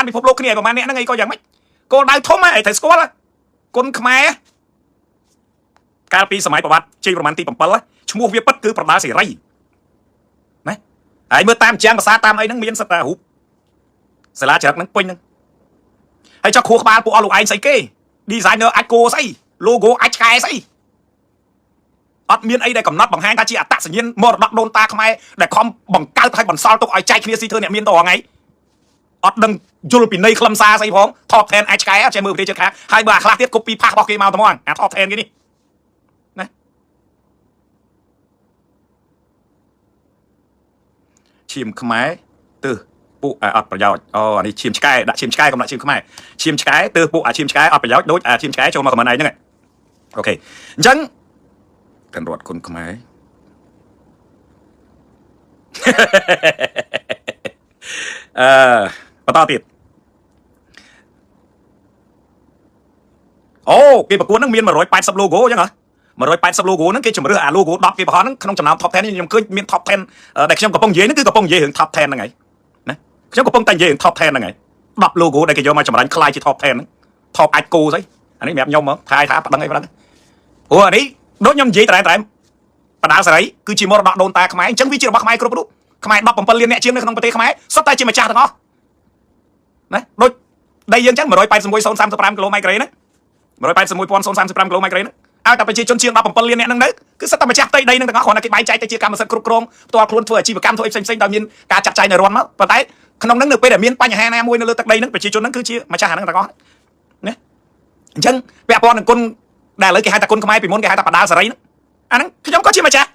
កាន់ពិភពលោកគ្នាប្រហែលអ្នកហ្នឹងអីក៏យ៉ាងម៉េចគោលដៅធំហ្នឹងឯងត្រូវស្គាល់គុណខ្មែរកាលពីសម័យប្រវត្តិជ័យប្រមាណទី7ឈ្មោះវាពិតគឺប្រដាល់សេរីណាហើយមើលតាមជាងភាសាតាមអីហ្នឹងមានសិតតែរូបសាលាចរិតហ្នឹងពេញហ្នឹងហើយចុះគ្រូក្បាលពួកអស់លោកឯងស្អីគេ designer អាចគោស្អី logo អាចឆ្កែស្អីអត់មានអីដែលកំណត់បង្ហាញថាជាអត្តសញ្ញាណមរតកដូនតាខ្មែរដែលខំបង្កើតឲ្យបន្សល់ទុកឲ្យចែកគ្នាស៊ីធ្វើអ្នកមានតរថ្ងៃអត់ដឹងយល់ពីនៃខ្លឹមសារស្អីផង top 10 អាចឆ្កែអត់ចេះមើលប្រទេសជិតខាងហើយបើអាខ្លះទៀត copy ផាសរបស់គេមកតែហ្មងអា top 10 គេនេះណាឈាមខ្មែរទើពួកអត់ប្រយោជន៍អូអានេះឈាមឆ្កែដាក់ឈាមឆ្កែកុំដាក់ឈាមខ្មែរឈាមឆ្កែទើពួកអាឈាមឆ្កែអត់ប្រយោជន៍ដូចអាឈាមឆ្កែចូលមកខមមិនឯងហ្នឹងអូខេអញ្ចឹងកាន់រត់គុណខ្មែរបន្តទៀតអូគេប្រកួតហ្នឹងមាន180 logo អញ្ចឹងហ៎180 logo ហ្នឹងគេជំរឿសអា logo 10គេបង្ហោះហ្នឹងក្នុងចំណោម top 10 នេះខ្ញុំឃើញមាន top 10 ដែលខ្ញុំកំពុងនិយាយហ្នឹងគឺកំពុងនិយាយរឿង top 10 ហ្នឹងហើយណាខ្ញុំកំពុងតែនិយាយរឿង top 10 ហ្នឹងហើយ10 logo ដែលគេយកមកចម្រាញ់ខ្លាយជា top 10 ហ្នឹង top អាចគោស្អីអានេះសម្រាប់ខ្ញុំហ្មងថាប៉ណ្ដឹងអីប៉ណ្ដឹងព្រោះអានេះដូចខ្ញុំនិយាយតែបដាសេរីគឺជាមរតកដូនតាខ្មែរអញ្ចឹងវាជារបស់ខ្មែរគ្រប់រូបខ្មែរ17លានអ្នកជាងនៅក្នុងប្រទេសខ្មែរសុទ្ធតែជាម្ចាស់ទាំងអស់ណាដូចដីយើងអញ្ចឹង181.035 គីឡូម៉ែត្រក្រេណា181.035 គីឡូម៉ែត្រក្រេណាឲ្យតែប្រជាជនជាង17លានអ្នកហ្នឹងទៅគឺសុទ្ធតែម្ចាស់ផ្ទៃដីហ្នឹងទាំងអស់គ្រាន់តែគេបែងចែកទៅជាកម្មសិទ្ធិគ្រប់គ្រងផ្ទាល់ខ្លួនធ្វើអាជីវកម្មធ្វើអីផ្សេងៗដោយមានការចាត់ចែងនៅរដ្ឋមកប៉ុន្តែក្នុងហ្នឹងនៅពេលដែលមានបញ្ហាណាមួយនៅលើទឹកដីហ្នឹងប្រជាជនហ្នឹងគឺជាម្ចាស់អាហ្នឹងទាំងអស់ណាអញ្ចឹងពាក់ព័ន្ធនឹងគុណដែលឥឡូវគេហៅថាគុណខ្មែរពីមុនគេហៅថាបដាសេរីហ្នឹងអាហ្នឹងខ្ញុំក៏ជាម្ចាស់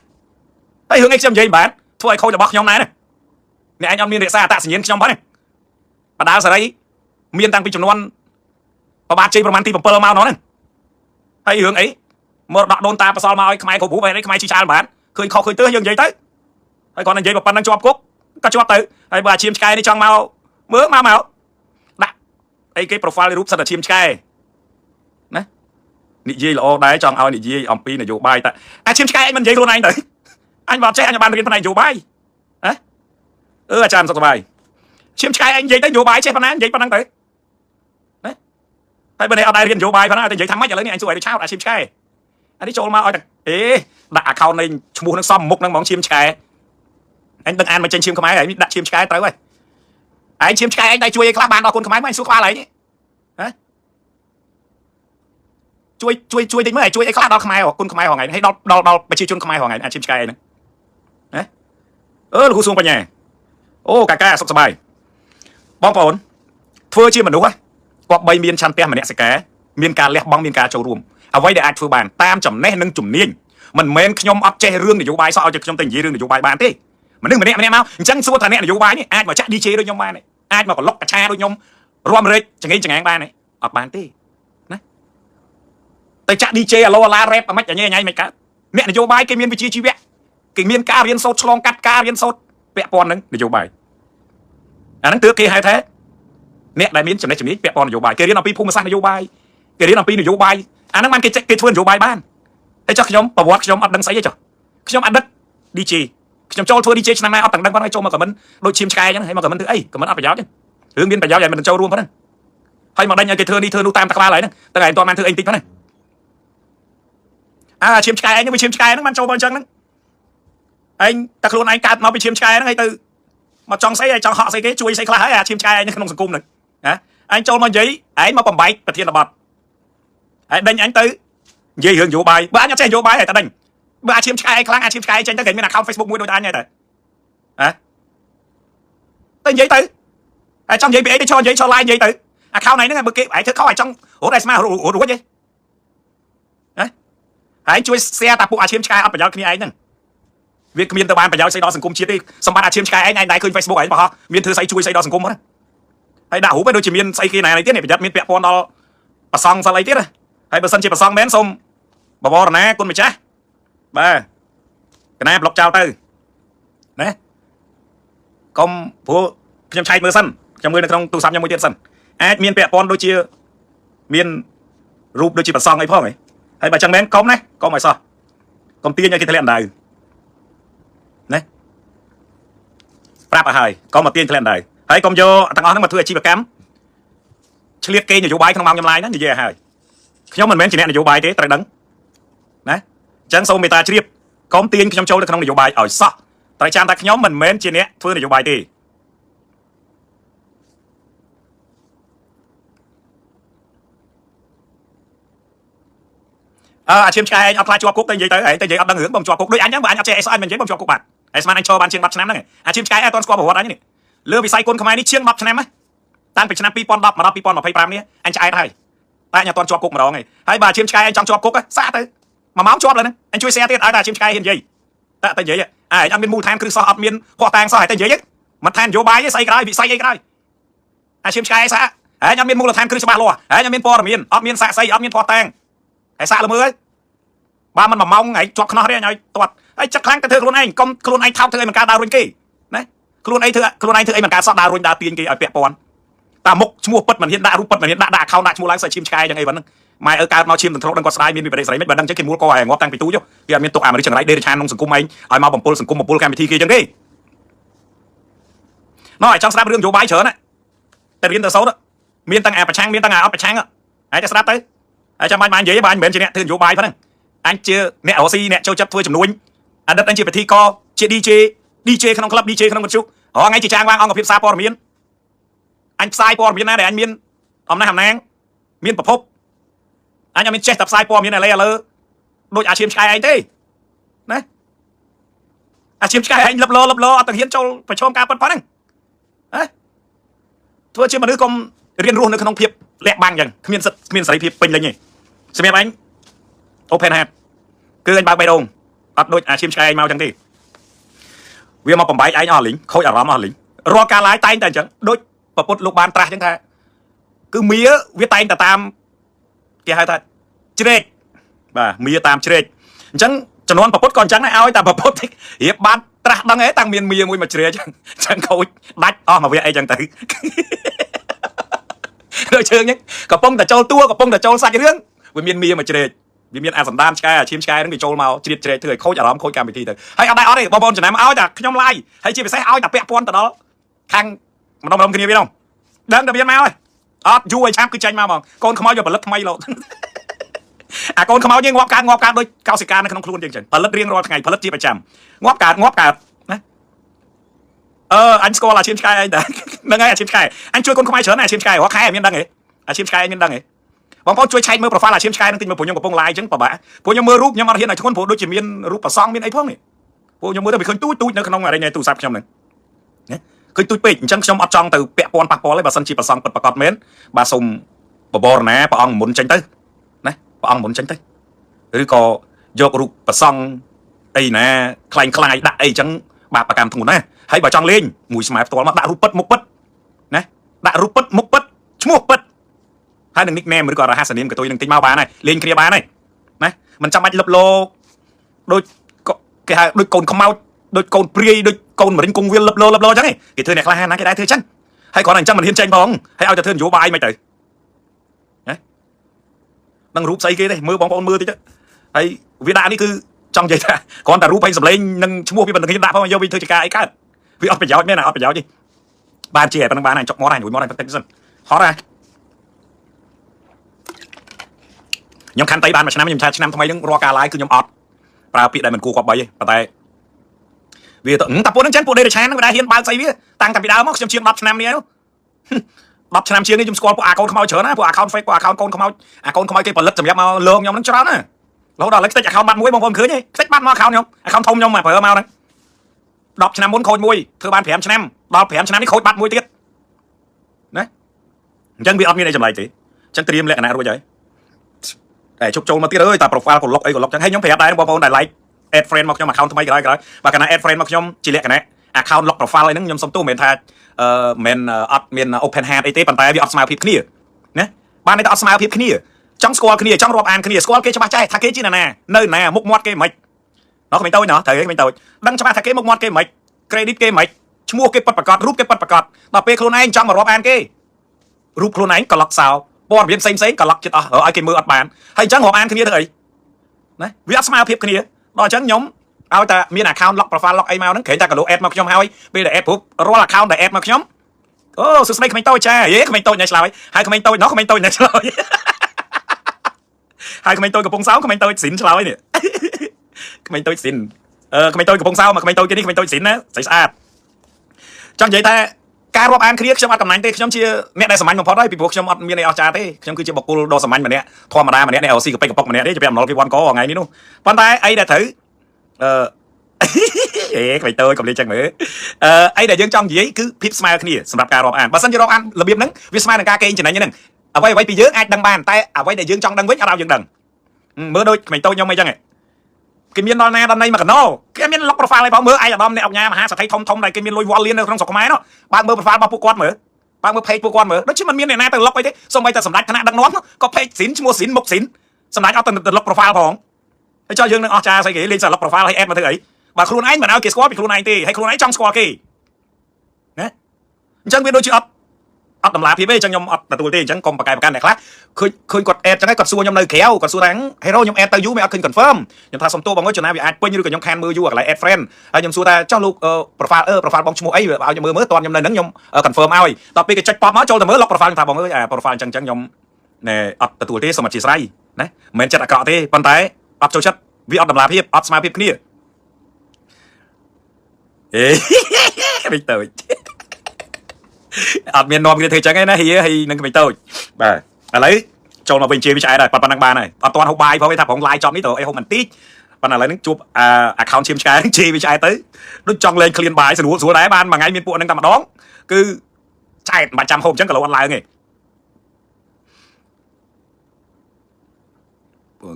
ហើយរឿងអីខ្ញុំនិយាយមិនបានធ្វើឲ្យខូចរបស់ខ្ញុំដែរអ្នកឯងអត់មានរក្សាអត្តសញ្ញាណខ្ញុំផងទេបដាសេរីមានតាំងពីចំនួនប្របាទជ័យប្រមាណទី7មកនោះហ្នឹងហើយរឿងអីមរតកដូនតាបសល់មកឲ្យខ្មែរគ្រប់រូបហើយខ្មែរជីច្រើនបានឃើញខុសឃើញទើសយើងនិយាយទៅហើយគាត់និយាយប៉ុណ្ណឹងជាប់គុកក៏ជាប់ទៅហើយបើអាឈាមឆ្កែនេះចង់មកមើលមកដាក់អីគេ profile រូបសិតអាឈាមឆ្កែណានិយាយល្អដែរចង់ឲ្យនិយាយអំពីនយោបាយតែអាឈាមឆ្កែឯងមិននិយាយខ្លួនឯងទៅអញបើចេះអញបានរៀនផ្នែកនយោបាយហ៎អាចារ្យសុខសប្បាយឈាមឆ្កែឯងនិយាយទៅនយោបាយចេះប៉ុណ្ណានិយាយប៉ុណ្ណឹងទៅណាហើយបើនេះអត់ដែររៀននយោបាយប៉ុណ្ណាតែនិយាយថាម៉េចឥឡូវនេះអញសួរឲ្យឆោតអាឈាមឆ្កែអានេះចូលមកឲ្យតែដាក់ account នៃឈ្មោះនឹងសំមុខនឹងហ្មងឈាមឆ្កែអញដឹងអានមកចេញឈាមខ្មែរហើយដាក់ឈាមឆ្កែត្រូវហើយឯងឈាមឆ្កែឯងដៃជួយឲ្យខ្លះបានដល់គុណខ្មែរមកអញសួរក្បាលហើយហ៎ជួយតិចមើលឲ្យជួយឲ្យខ្លះដល់ខ្មែរគុណខ្មែរហងៃហើយដល់ប្រជាជនខ្មែរហងៃអាឈាមឆ្កែហ្នឹងណាលោកគ្រូសួងបញ្ញាអូកាកាសុខសប្បាយបងប្អូនធ្វើជាមនុស្សគាត់បីមានឆន្ទៈមនសិការមានការលះបង់មានការចូលរួមអ្វីដែលអាចធ្វើបានតាមចំណេះនិងជំនាញមិនមែនខ្ញុំអត់ចេះរឿងនយោបាយសោះឲ្យតែខ្ញុំតែនិយាយរឿងនយោបាយបានទេមនុស្សម្នាក់មកអញ្ចឹងសួរថាអ្នកនយោបាយនេះអាចមកចាក់ DJ ដូចខ្ញុំបានទេអាចមកក្លុកកឆាដូចខ្ញុំរួមរែកចង្អេងចង្អាងបានទេអត់បានទេណាតែចាក់ DJ អាឡូអាឡារ៉េបអាម៉េចញ៉ៃមិនកើតអ្នកនយោបាយគេមានវិជ្ជាជីវៈគេមានការរៀនសូត្រឆ្លងកាត់ការរៀនសូត្រពាក់ព័ន្ធនឹងនយោបាយអាហ្នឹងទើបគេហៅថាអ្នកដែលមានចំណេះជំនាញពាក់ព័ន្ធនយោបាយគេរៀនអំពីភូមិសាស្ត្រនយោបាយគេរៀនអំពីនយោបាយអាហ្នឹងបានគេធ្វើនយោបាយបានហើយចុះខ្ញុំប្រវត្តិខ្ញុំអត់ដឹងស្អីទេចុះខ្ញុំអត់ដឹង DJ ខ្ញុំចូលធ្វើ DJ ឆ្នាំណាអត់ទាំងដឹងផងឲ្យចូលមកខមមិនដូចឈាមឆ្កែអញ្ចឹងហើយមកខមមិនធ្វើអីខមមិនអត់ប្រយោជន៍ទេរឿងមានប្រយោជន៍យ៉ាងមិនចូលរួមផងហ្នឹងហើយមកដេញឲ្យគេធ្វើនេះធ្វើនោះតាមតក្បាលហើយហ្នឹងតែឯងមិនទាន់បានធ្វើអីតិចផងហ្នឹងឈាមឆ្កែឯងវាឈាមឆ្កែហ្នឹងបានចូលមកអញ្ចឹងហ្នឹងឯងតែខ្លួនឯងកើតមកពីឈាមឆ្កែហ្នឹងហើយទៅមកចង់ស្អីឯងចង់ហក់ស្អីគេជួយស្អីខ្លះហើយអាឈាមឆ្កែឯងក្នុងសង្គមហ្នឹងឯងចូលមកនិយាយឯងមកបំបែកប្រធានបទឯងដេញអញទៅនិយាយរឿងនយោបាយបើអញអត់ចេះនយោបាយហើយតែដេញបើអាឈាមឆ្កែឯងខ្លាំងអាឈាមឆ្កែចេញទៅគេមាន account Facebook មួយដូចអញហើយទៅទៅនិយាយទៅឯងចង់និយាយពីអីទៅឈរនិយាយឈរ live និយាយទៅ account ហ្នឹងបើគេឯងធ្វើខុសឯងចង់រត់ឲ្យស្មារួចទេឯងជួយ share តាពួកអាឈាមឆ្កែអត់ប្រយោជន៍គ្នាឯងហ្នឹងវាគ្មានទៅបានប្រយោជន៍ស្អីដល់សង្គមជាតិទេសម្បត្តិអាឈាមឆ្កែឯងដែរឃើញ Facebook ឯងបោះមានធ្វើស្អីជួយស្អីដល់សង្គមហ្នឹងហើយដាក់រូបឯងដូចជាមានស្អីគេណាអីទៀតនេះប្រយ័ត្នមានពាក់ព័ន្ធដល់ប្រសង់សិលអីទៀតហើយបើសិនជាប្រសង់មែនសូមបវរណាគុណម្ចាស់បាទកណាប្លុកចោលទៅណាកុំព្រោះខ្ញុំឆែកមើលសិនខ្ញុំមើលនៅក្នុងទូរស័ព្ទខ្ញុំមួយទៀតសិនអាចមានពាក់ព័ន្ធដូចជាមានរូបដូចជាប្រសង់អីផងហើយបើចឹងមែនកុំណាកុំឲ្យសោះកុំទាញឲ្យគេធ្លាក់អណ្ដៅណាប្រាប់ឲ្យហើយកុំមកទាញធ្លាក់អណ្ដៅហើយកុំយកទាំងអស់ហ្នឹងមកធ្វើអាជីវកម្ម ឆ្លៀតគេនយោបាយក្នុងម៉ោងចម្លាយហ្នឹងនិយាយឲ្យហើយខ្ញុំមិនមែនជាអ្នកនយោបាយទេត្រូវដឹងណាអញ្ចឹងសូមមេត្តាជ្រាបកុំទាញខ្ញុំចូលទៅក្នុងនយោបាយឲ្យសោះត្រូវចាំតែខ្ញុំមិនមែនជាអ្នកធ្វើនយោបាយទេអាឈាមឆ្កែឯងអត់ខ្លាចជាប់គុកតែនិយាយទៅឯងតែនិយាយអត់ដឹងរឿងបងជាប់គុកដូចអញចឹងបើអញអត់ចេះអីស្អីមិននិយាយបងជាប់គុកបាត់ហើយស្មានអញឈរបានជាង10ឆ្នាំហ្នឹងអាឈាមឆ្កែឯងអត់ទាន់ស្គាល់ប្រវត្តិអញនេះលើវិស័យគុនខ្មែរនេះជាង10ឆ្នាំហ្នឹងតាំងពីឆ្នាំ2010មកដល់2025នេះអញឆ្អែតហើយតែអញអត់ទាន់ជាប់គុកម្ដងទេហើយបើអាឈាមឆ្កែឯងចង់ជាប់គុកសាកទៅ1 ម៉ោងជាប់លើហ្នឹងអញជួយ share ទៀតឲ្យតែអាឈាមឆ្កែហ៊ាននិយាយតែនិយាយឯងអត់មានមូលដ្ឋានគ្រឹះសោះអត់មានភ័ស្តុតាងសោះតែនិយាយមិនឋាននយោបាយទេស្អីក្រោយវិស័យអីក្រោយអាឈាមឆ្កែសាកហើយអត់មានមូលដ្ឋានគ្រឹះច្បាស់លាស់ហើយអត់មានព័ត៌មានអត់មានសាកសីអត់មានភ័ស្តុតាងហើយសាកលើមើលបើមិន1 ម៉ោងឯងជាប់ខ្នោះទេអញឲ្យទាត់ហើយចិត្តខ្លាំងទៅធ្វើខ្លួនឯងកុំខ្លួនឯងថោកធ្វើឲ្យមិនកើតដើររុញគេណាខ្លួនឯងធ្វើឲ្យមិនកើតសោះដើររុញដើរទាញគេឲ្យពាក់ព័ន្ធតាមុខឈ្មោះពិតមិនហ៊ានដាក់រូបពិតមិនហ៊ានដាក់ account ដាក់ឈ្មោះឡើងស្អីឈាមឆ្កែចឹងអីហ្នឹងម៉ែឲ្យកើតមកឈាមទន្ទ្រដឹងគាត់ស្ដាយមានវិបត្តិស្រីមិនបើដឹងចឹងគេមូលកឲ្យងាប់តាំងពីទូចគេអត់មានទុកអាមេរិកចង្រៃដេរឆានក្នុងសង្គមឯងឲ្យមកបំពុលសង្គមបំពុលកម្មវិធីគេចឹងទេណោះឲ្យចង់ស្ដាប់រឿងនយោបាយច្រើនណាតែរៀនទៅសូត្រមានទាំងអាប្រឆាំងមានទាំងអាអត់ប្រឆាំងហើយតែស្ដាប់ទៅហើយចាំបាច់បាននិយាយបើអញមិនមែនជាអ្នកធ្វើនយោបាយហ្នឹងអញជាអ្នករស់ស៊ីអ្នកចូលចិត្តធ្វើចំនួនអតីតអញជាពិធីករជា DJ ក្នុងក្លឹប DJ ក្នុងវិទ្យុរងថ្ងៃជាចាងវាងអង្គភាពសារព័ត៌មានអញផ្សាយព័ត៌មានណាដែលអញមានអំណះអំណាងមានប្រភពអញអត់មានចេះតែផ្សាយព័ត៌មានឥឡូវដូចអាឈាមឆ្កែឯងទេណាអាឈាមឆ្កែឯងលឹបលោអត់ទាំងហ៊ានចូលប្រឈមការពិតប៉ុណ្ណឹងហ៎ធ្វើជាមនុស្សកុំរៀនរស់នៅក្នុងភាពលាក់បាំងចឹងគ្មានសិទ្ធិគ្មានសេរីភាពពេញលេញទេសម្រាប់អញ open head គឺអញបើកបេះដូងអត់ដូចអាឈាមឆ្កែឯងមកចឹងទេវាមកបំបែកឯងអស់លីងខូចអារម្មណ៍អស់លីងរាល់ការឡាយតែងតែអញ្ចឹងដូចប្រពុតលោកបានត្រាស់ចឹងថាគឺមៀវាតែងតែតាមគេហៅថាជ្រែកបាទមៀតាមជ្រែកអញ្ចឹងចំនួនប្រពុតក៏អញ្ចឹងដែរឲ្យតែប្រពុតរៀបបានត្រាស់ដឹងហ៎តាំងមានមៀមួយមកជ្រែកអញ្ចឹងខូចដាច់អស់មកវាអីចឹងទៅដូចជើងហ្នឹងកំពុងតែចូលតួកំពុងតែចូលសាច់រឿងវាមានមៀមកជ្រែកវាមានអាសន្តានឆ្កែអាឈាមឆ្កែហ្នឹងវាចូលមកជ្រៀតជ្រែកធ្វើឲ្យខូចអារម្មណ៍ខូចកម្មវិធីទៅហើយអត់ដែរអត់ទេបងប្អូនចំណាំឲ្យតែខ្ញុំឡាយហើយជាពិសេសឲ្យតែពាក់ព័ន្ធទៅដល់ខាងម្ដងគ្នាវាហ្នឹងដឹងតែវាមកហើយអត់យូរឲ្យឆាប់គឺចាញ់មកហ្មងកូនខ្មោចយកផលិតថ្មីលោតអាកូនខ្មោចយើងងាប់កើតដូចកោសិកានៅក្នុងខ្លួនយើងចឹងផលិតរៀងរាល់ថ្ងៃផលិតជាប្រចាំងាប់កើតណាអញស្គាល់អាឈាមឆ្កែឯងតែហ្នឹងហើយអាឈាមឆ្កែអញជួយកូនខ្មោចច្រើនអាឈាមឆ្កែរាល់ខែមានដឹងហ៎អាឈាមឆ្កែមានដឹងហ៎បងប្អូនជួយឆែកមើល profile អាឈាមឆ្កែនឹងតិចមើលព្រោះខ្ញុំកំពុង live ចឹងពិបាកព្រោះខ្ញុំមើលរូបខ្ញុំអត់ហ៊ានឲ្យធ្ងន់ព្រោះដូចជាមានរូបប្រសង់មានអីផងនេះព្រោះខ្ញុំមើលទៅវាឃើញទូចនៅក្នុងអរិញទូរស័ព្ទខ្ញុំហ្នឹងណាឃើញទូចពេកអញ្ចឹងខ្ញុំអត់ចង់ទៅពាក់ព័ន្ធប៉ះពាល់ទេបើសិនជាប្រសង់ពិតប្រាកដមែនបាទសូមបបរណាព្រះអង្គមុនចេញទៅណាព្រះអង្គមុនចេញទៅឬក៏យករូបប្រសង់អីណាខ្លាយដាក់អីចឹងបាទប្រកាន់ធ្ងន់ណាហើយបើចង់លេងមួយស្មែផ្ទាល់មកដាក់រូបពិតមុខពិតណាដាក់រូបពិតមុខពិតឈ្មោះពិតហើយនឹង nickname ឬក៏រហស្សនាមកតុយនឹងទិញមកបានហើយលេងគ្នាបានហើយណាមិនចាំបាច់លឹបលោដូចគេហៅដូចកូនខ្មោចដូចកូនព្រាយដូចកូនមរិញគង់វាលលឹបលោអញ្ចឹងគេធ្វើអ្នកខ្លះណាគេដែរធ្វើអញ្ចឹងហើយគ្រាន់តែអញ្ចឹងមិនហ៊ានចេញផងហើយឲ្យតែធ្វើនយោបាយមិនទៅណានឹងរូបស្អីគេទេមើលបងប្អូនមើលតិចទៅហើយវាដាក់នេះគឺចង់និយាយថាគ្រាន់តែរូបឯងសម្លេងនឹងឈ្មោះវាមិនហ៊ានដាក់ផងយកវាធ្វើជាការអីកើតវាអត់ប្រយោជន៍មែនណាអត់ប្រយោជន៍ទេបានជាប៉ុណ្្នឹងបានហើយចុកមាត់ហើយមួយមាត់ហើយតិចសិនហត់ហើយខ្ញុំខាន់តៃបានមួយឆ្នាំខ្ញុំថាឆ្នាំថ្មីហ្នឹងរាល់ការ live គឺខ្ញុំអត់ប្រើពាក្យដែលមិនគួរគប្បីទេប៉ុន្តែវាទៅតែពួកហ្នឹងចឹងពួកដេរឆានហ្នឹងវាដែរហ៊ានបើកស្អីវាតាំងតែពីដើមមកខ្ញុំជាង10ឆ្នាំនេះ10ឆ្នាំជាងនេះខ្ញុំស្គាល់ពួកអាកូនខ្មោចច្រើនណាពួក account fake ពួក account កូនខ្មោចអាកូនខ្មោចគេផលិតសម្រាប់មកលើខ្ញុំហ្នឹងច្រើនណារហូតដល់ឥឡូវខ្ទេច account បាត់មួយបងប្អូនឃើញទេខ្ទេចបាត់មក account ខ្ញុំ account ធំខ្ញុំមកប្រើមកហ្នឹង10ឆ្នាំមុនខូចមួយធ្វើបាន5ឆ្នាំដល់5ឆ្នាំនេះខូចបាត់មួយទៀតណាអញ្ចឹងវាអត់មានអីចម្លែកទេអញ្ចឹងត្រៀមលក្ខណៈរួចហើយតែជប់ចូលមកទៀតអើយតែ profile ក៏លុកអីក៏លុកចឹងហើយខ្ញុំប្រាប់ដែរបងប្អូនដែល like add friend មកខ្ញុំ account ថ្មីក្រោយបើកាលណា add friend មកខ្ញុំជាលក្ខណៈ account lock profile អីហ្នឹងខ្ញុំសុំទោសមិនមែនថាមិនអត់មាន open hand អីទេប៉ុន្តែវាអត់ស្មើភាពគ្នាណាបានតែអត់ស្មើភាពគ្នាចង់ស្គាល់គ្នាចង់រាប់អានគ្នាស្គាល់គេច្បាស់ចេះថាគេជាណានៅណាមុខមាត់គេមិនណោះក្មេងតូចណោះត្រូវក្មេងតូចដឹងច្បាស់ថាគេមុខមាត់គេមិន credit គេមិនឈ្មោះគេពិតប្រាកដរូបគេពិតប្រាកដដល់ពេលខ្លួនឯងចង់មករាប់អានគេរូបខ្លួនឯងក្លុកសោព័ត៌មានផ្សេងក្លុកចិត្តអស់ឲ្យគេមើលអត់បានហើយអញ្ចឹងរាប់អានគ្នាទៅអីណាវាអត់ស្មើភាពគ្នាដល់អញ្ចឹងខ្ញុំឲ្យតែមាន account lock profile lock អីមកហ្នឹងក្រែងតែកលោ add មកខ្ញុំហើយពេលដែល add គ្រប់រាល់ account ដែល add មកខ្ញុំ ô sự này không tôi cha dễ không tôi nhảy lại hai không tôi nó không tôi nhảy lại hai không tôiกับพงสาวkhông tôi xỉn lại nè không tôi xỉn không tôiกับพงสาวmà không tôi cáiนี้không tôi xỉnนะใส่สะอาดจังใจแต่การรับอ่านเครียดខ្ញុំអត់កំណាញ់ទេខ្ញុំជាអ្នកដែលសាមញ្ញបំផុតហើយពីព្រោះខ្ញុំអត់មានអីអស្ចារ្យទេខ្ញុំគឺជាបុគ្គលដ៏សាមញ្ញម្នាក់ធម្មតាម្នាក់ដែលអូស៊ីកប៉ិកកប៉ុកម្នាក់ទេជាពាក់អំណុលពីវ៉ាន់កថ្ងៃនេះនោះប៉ុន្តែអីដែលត្រូវkhông tôi cầm lên chân nữa ấy để dương trong gì ấy cứ phím smile kia sầm đạp cà rộp ăn và sân chơi rộp ăn là biếm nắng vì smile là ca kê như này như này ở vay bị dướng ai đăng bàn tay ở vay để dương trong đăng với ở đâu dương đằng mưa đôi mình tôi nhau mấy chân này cái miếng đó nè đằng này mà cần nó cái miếng lock profile này bảo mưa ai ở đom này ở nhà mà ha sẽ thấy thông này cái miếng lôi wall liên trong sọc máy nó bạn mưa profile bao quát mở bạn mưa page quát mở đó chứ mình miếng này nè từ lock ấy thế xong bây giờ sầm đạp thằng đăng nón có page xỉn mua xỉn mộc xỉn sầm đạpเอาtừ lock profile phòng cho dương nó cha sai cái lên sờ lock profile hay em mà thứ ấy bà khuôn anh mà nào kia squad bị khuôn anh thì hay khuôn anh trong squad kia nè chẳng biết đôi chữ ấp tầm lá phía bên trong nhom ấp là tụi tiền chẳng còn bà cài bà can này khác khơi quạt ad chẳng cái quạt xua nhom nơi kéo quạt xua thắng hero nhom ad tao vú mày ấp khơi confirm nhom tha xong tô bằng ngôi chỗ nào bị ad quên như được nhom can mưa vú hoặc là ad friend nhom xua ta cho lúc profile bong chmua ấy bao nhom mưa mới toàn nhom nơi nắng nhom confirm ao tập cái check pop máu cho tao mới lock profile thà bằng ngôi profile chẳng nhom nè ấp là tụi tiền xong mà chỉ sai nè mình chặt cọ thế bàn tay ấp cho chất vì ấp tầm lá phía ấp smart phía kia mình tôi ở miền Nam kia thì chẳng ấy nó hay nâng mình tôi bà lấy cho nó bình chia với trái này bằng ba này toàn học bài phải thằng online chọn ít rồi không mình tít bằng là lấy nước chụp account chim trái chia với trái tới nó chọn lên clean bài rồi xuống đáy ban mà ngay miền Bắc đang tầm đón cứ chạy 100 hôm chẳng cả lâu online nghề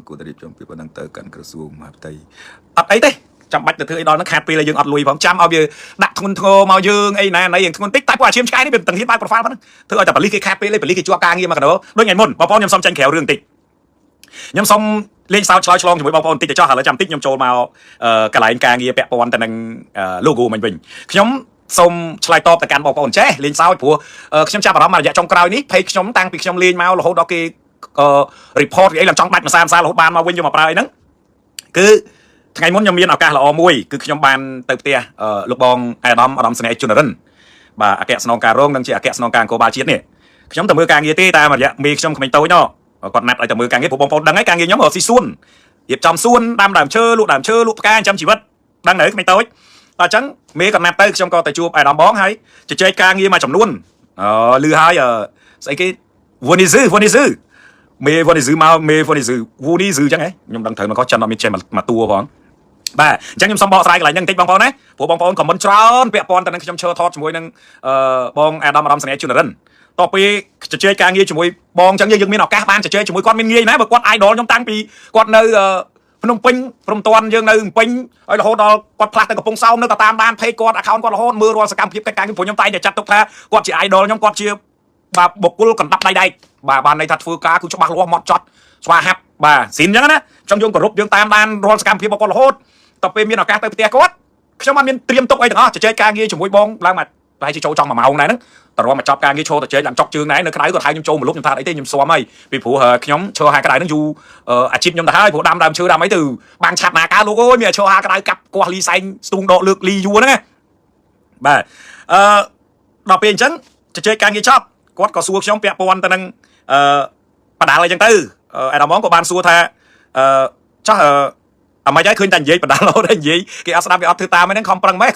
cô ta đi trong việc đang tới cận cửa xuồng mà tây ấy thế chăm bách từ thứ ấy đó nó khát pi là dương ọt lùi vòng chăm ao giờ đặt thôn thô màu dương ấy nè này thôn tích tại qua chiêm trái đấy bên tầng hiến bài profile vẫn thứ ở tập lý cái khát pi lấy lý cái chua ca nghe mà cái đó đôi ngày môn bao bao nhom xong tranh khéo rương tịch nhom xong lên sao choi chlong với bao bao tịch để cho hà là chăm tích nhom trôi màu cái lại ca nghe bẹ pon tại năng logo mình bình nhóm xong slide top tại can bao bao chế lên sao của nhóm cha bảo đó mà dạ trong crowd ní page nhóm tăng việc nhóm lên màu là hốt đó cái report ấy làm trong bạch mà sao là hốt ban mà win cho mà prai nắng cứ ngày muốn nhom miên ở ca là mùi cứ nhom ban từ tia lục bong Adam Sne Chunaren bà kẹt snon cà rong đang chỉ kẹt snon cà cô ba chiết nè nhóm tầm mưa càng nghe tê ta mà dạ mi trong mình tôi nó còn nạt lại tầm mưa càng nghe bộ bong đang ấy càng nghe nhóm ở si xuân hiệp trong xuân đam chơi lụ ca trăm chỉ vật đang đấy mình tôi ta chẳng mi còn nạt tới trong co tại chua Adam bóng hay chỉ chơi càng nghe mà chồng luôn lư hai sẽ cái vua đi dư mê vua đi dư chẳng ấy nhưng đang thời mà có chân nó mi chơi mà tua vắng bà chẳng nhầm xong bỏ sai lại nhân tích bong bóng đấy của bong bóng còn muốn tròn bẹ bóng tại năng trong chơi thọt mùi năng bong Adam sẽ chịu lầnต่อไปจะchơi càng nghe mùi bong chẳng như dương miền nào các bạnจะchơi mùi con miền nghe nè bởi con idol trong tăng vì con nơi Phnom Penh Phnom Toàn dương nơi Penh ấy là hốt đó con plak tạiกับพงsau nơi tam ban pay con account con là hốt mưa rồi sẽ cam phép cái của nhóm tay để chặt tục tha con chỉ idol nhóm con chia bà bộc cô còn đắp đây bà bàn này thật phơi cá cứ cho bà lo mọt chót xoa hấp bà xin nhá trong dương của rúp dương tam ban rồi sẽ cam phép con là hốt tập về miền nào các tới tia cốt trong ban miền tiêm tốc ấy đóจะchơi càng nghe chụp môi bong lang mặt hay chỉ trâu trong mà màu này đóแต่ว่ามาจับการงี้โชว์แต่เจ๊làm chọc trường này nó cái đấyก็thay nhungโชว์một lúc nhung thà đấy tên nhung xóa mày vì phụ nhóm chơi hai cái đấy nó dù chip nhung đã phụ đam chơi đam ấy từ bằng chặt nà cá logo mày chơi hai cái đấy cặp qua ly xanh tung độ lược ly vua đó nghe bà đọc tiền chấnจะchơi càngงี้chop quát có xua nhóm bẹt pon tên năng bà đá lại chẳng tư ai đào món của ban xua tha chắc mày trái khơi thành gì bà đá lâu thành gì cái Aslam cái thứ ta mới đang không bằng mấy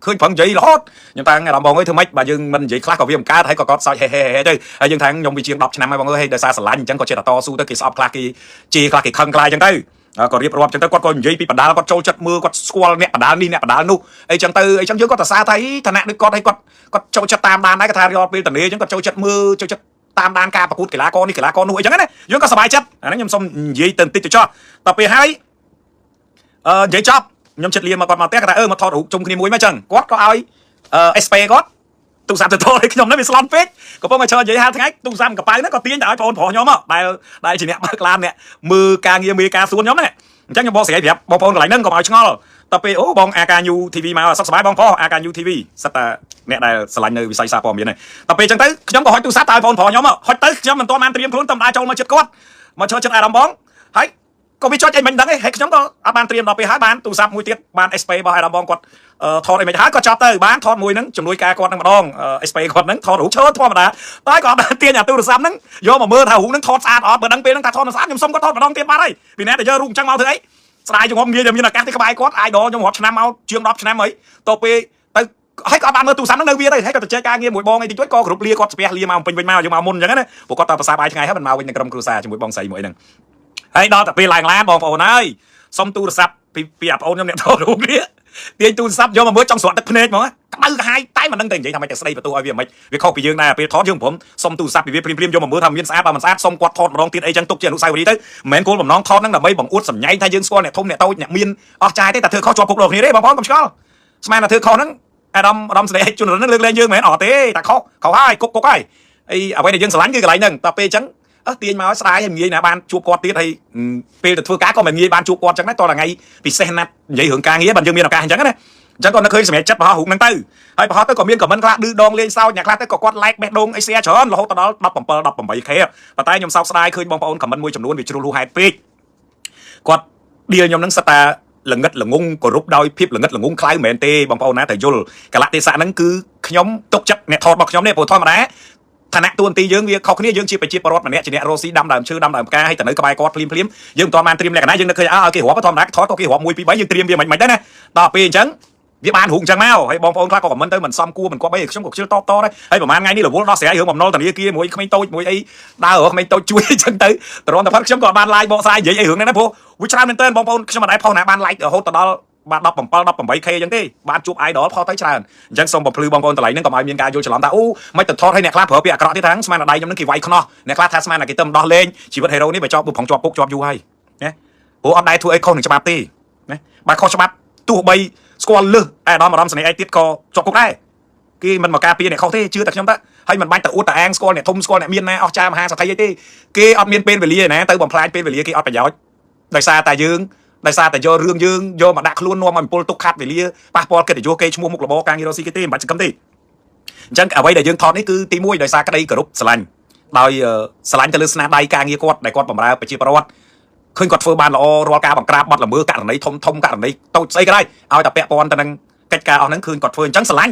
khơi phần gì lót nhưng ta nghe làm bọn ấy thưa mấy bà dương mình vậy khác có viêm cá thấy có sao he chứ dương thằng nhung bị chuyện đọc năm mấy bọn ấy để xa sải chẳng có chuyện là to su tới cái shop khác cái chi khác cái khăn cài chẳng tới còn riệp rọp chẳng tới con gì bị bà đá con trâu chật mưa con squall nè bà đá nu ấy chẳng tư ấy chẳng dưới có tờ xa thấy thằng nè đứa con thấy con trâu chật tam đàn đấy cái thằng riệp tận đấy chẳng con trâu chật mưa trâu chật tam đàn ca bà cút cái lá con đi cái lá con nuôi chẳng đấy dương có sờ bài chất nó nhầm xong gì từng tích cho tập về hai giấy chop nhóm chất liền mà còn mà té cái mà thọt đủ chung cái muối mấy chân quát có ai sp quát tung sam từ thôi nhóm nó bị slon phết có bao mà chơi vậy hai tháng tung sam cả bài nó có tiếng đã phone phò nhóm á đại chỉ nè bác lan nè mưa ca nghe mưa ca xuống nhóm này chắc nhóm bò sẽ đẹp bò phone lại nâng còn ai ngon tập về ô bong AKU TV mà sắp sải bong phò AKU TV sắp nè đây slide nơi bị say xa phò miền này tập về chẳng tới nhóm có hỏi tung sát tai phone phò nhóm á hỏi tới nhóm mình to man tiêmខ្លួនtầm ai châu mà chết quát mà chơi chân ai đóng bóng thấy ก็วิจารณ์มันดังไอ้เฮ้ยខ្ញុំក៏អត់បានត្រៀមដល់ពេលហើយបានទូរស័ព្ទមួយទៀតបាន SP របស់អាដាមបងគាត់ថតអីមិនហើយក៏ចាប់ទៅបានថតមួយហ្នឹងជំនួយការគាត់ហ្នឹងម្ដង SP គាត់ហ្នឹងថតរូបឈើធម្មតាតែក៏អត់បានទាញអាទូរស័ព្ទហ្នឹងយកមកមើលថារូបហ្នឹងថតស្អាតអត់បើដឹងពេលហ្នឹងថាថតស្អាតខ្ញុំសុំគាត់ថតម្ដងទៀតបានហើយពីណាតែយករូបអញ្ចឹងមកធ្វើអីស្ដាយចង្អុំងាយតែមានឱកាសទីក្បែរគាត់អាយដលខ្ញុំរាប់ឆ្នាំមកជាង10ឆ្នាំហើយតទៅពេលទៅហើយក៏បានមើលទូរស័ព្ទហ្នឹងនៅវាទៅហើយក៏ទៅចែកការងារមួយបងអីតិចតួចក៏គ្រប់លាគាត់ស្ពះលាមកពេញវិញមកយើងមកមុនអញ្ចឹងណាព្រោះគាត់តប្រសាបាយថ្ងៃហើយមិនមកវិញនឹងក្រុមគ្រួសារជាមួយបងស្រីមួយហ្នឹងហើយដល់តែពេលឡើងឡានបងប្អូនហើយសុំទូរស័ព្ទពីអាប្អូនខ្ញុំអ្នកថតរូបនេះទាញទូរស័ព្ទយកមកមើលចង់ស្រក់ទឹកភ្នែកហ្មងក្តៅកាហាយតែមិនដឹងតែនិយាយថាមិនតែស្ដីបន្ទោសឲ្យវាមិនវាខុសពីយើងដែរពេលថតយើងព្រមសុំទូរស័ព្ទពីវាព្រាមយកមកមើលថាមានស្អាតបើមិនស្អាតសុំគាត់ថតម្ដងទៀតអីចឹងទុកជាអនុស្សាវរីយ៍ទៅមិនមែនគោលបំណងថតហ្នឹងដើម្បីបង្អួតសម្ញែងថាយើងស្គាល់អ្នកធំអ្នកតូចអ្នកមានអស់ចាយទេតែធ្វើខុសជាប់គុកលោកគ្នាទេបងប្អូនកុំឆ្ងល់ស្មានតែធ្វើខុសហ្នឹងអារម្មណ៍ស្នេហ៍ជនហ្នឹងលើកលែងយើងមិនមែនអត់ទេតែខុសហើយគុកហើយអីអ្វីដែលយើងស្រឡាញ់គឺកន្លែងហ្នឹងតែពេលចឹងទាញមកស្ដាយហើយងាយណាបានជួបគាត់ទៀតហើយពេលទៅធ្វើការក៏មិនងាយបានជួបគាត់ចឹងដែរតោះថ្ងៃពិសេសណាស់និយាយរឿងការងារបើយើងមានឱកាសអញ្ចឹងណាអញ្ចឹងក៏នៅឃើញសម្រាប់ចិត្តបរោះរូបហ្នឹងទៅហើយបរោះទៅក៏មានខមមិនខ្លះឌឺដងលេងសើចអ្នកខ្លះទៅក៏គាត់ like បេះដូងអី share ច្រើនរហូតដល់ 17-18k ប៉ុន្តែខ្ញុំសោកស្ដាយឃើញបងប្អូនខមមិនមួយចំនួនវាជ្រុលហួសហេតុពេកគាត់ឌីលខ្ញុំហ្នឹងសិតតាល្ងឹតល្ងងគោរពដោយភាពល្ងឹតល្ងងខ្លៅមិនមែនទេបងប្អូនណាតែយល់កលៈទេសៈហ្នឹងគឺខ្ញុំទុកចិត្តអ្នកថតរបស់ខ្ញុំនេះព្រោះធម្មតាឋានៈតួនាទីយើងវាខុសគ្នាយើងជាប្រជាពលរដ្ឋម្នាក់ជាអ្នករស់ស៊ីដាំដើមឈើដាំដើមផ្កាហើយទៅនៅក្បែរគាត់ភ្លាមយើងមិនទាន់បានត្រៀមលក្ខណៈយើងនឹកឃើញឲ្យគេរាប់ធម្មតាថតក៏គេរាប់1 2 3យើងត្រៀមវាមិនដែរណាដល់ពេលអញ្ចឹងវាបានរូបអញ្ចឹងមកហើយបងប្អូនខ្លះក៏ខមមិនទៅមិនសមគួរមិនគាត់អីខ្ញុំក៏ខ្ជិលតដែរហើយប្រហែលថ្ងៃនេះរវល់ដោះស្រាយរឿងបំណុលធនាគារមួយក្មេងតូចមួយអីដើររកក្មេងតូចជួយអញ្ចឹងទៅតរងតែផាត់ខ្ញុំក៏បាន like បកស្រាយនិយាយអីរឿងហ្នឹងណាព្រោះវាច្រើនមែនតើបងប្អូនខ្ញុំមិនដែរផុសណាបាន like រហូតដល់បាន17-18k អញ្ចឹងទេបានជួប idol ផុសទៅច្រើនអញ្ចឹងសូមបំភ្លឺបងប្អូនតម្លៃហ្នឹងកុំឲ្យមានការយល់ច្រឡំថាអូមិនទៅថតឲ្យអ្នកខ្លះប្រើពាក្យអាក្រក់ទៀតហ្នឹងស្មានតែដៃខ្ញុំហ្នឹងគេវាយខ្នោះអ្នកខ្លះថាស្មានតែគេទៅដោះលេងជីវិត hero នេះបើជាប់ប្រងជាប់គុកជាប់យូរហើយណាព្រោះអត់ដែរធ្វើអីខុសនឹងច្បាប់ទេណាបើខុសច្បាប់ទោះបីស្គាល់លឹះអាដាមអារម្មណ៍ស្នេហ៍ឯទៀតក៏ជាប់គុកដែរគេមិនមកការពារអ្នកខុសទេជឿតែខ្ញុំទៅហើយមិនបាច់ទៅអួតតាអាងស្គាល់អ្នកធំស្គាល់អ្នកមានណាអស់ចាមហាសទ្ធិអីទេគេអត់មានពេលវេលាណាទៅបំផ្លាញពេលវេលាគេអត់ប្រយោជន៍ដោយសារតែយើងដោយសារតែយករឿងយើងយកមកដាក់ខ្លួននាំឲ្យពលទុកខាត់វេលាប៉ះពាល់កិត្តិយសគេឈ្មោះមុខរបរការងាររស់ស៊ីគេទេមិនបាច់សង្កឹមទេអញ្ចឹងអ្វីដែលយើងថតនេះគឺទី1ដោយសារក្តីគោរពស្រឡាញ់ដោយស្រឡាញ់ទៅលើស្នាដៃការងារគាត់ដែលគាត់បម្រើប្រជាពលរដ្ឋឃើញគាត់ធ្វើបានល្អរាល់ការបង្ក្រាបបទល្មើសករណីធំករណីតូចស្អីក៏ដោយឲ្យតែពាក់ព័ន្ធទៅនឹងកិច្ចការអស់ហ្នឹងឃើញគាត់ធ្វើអញ្ចឹងស្រឡា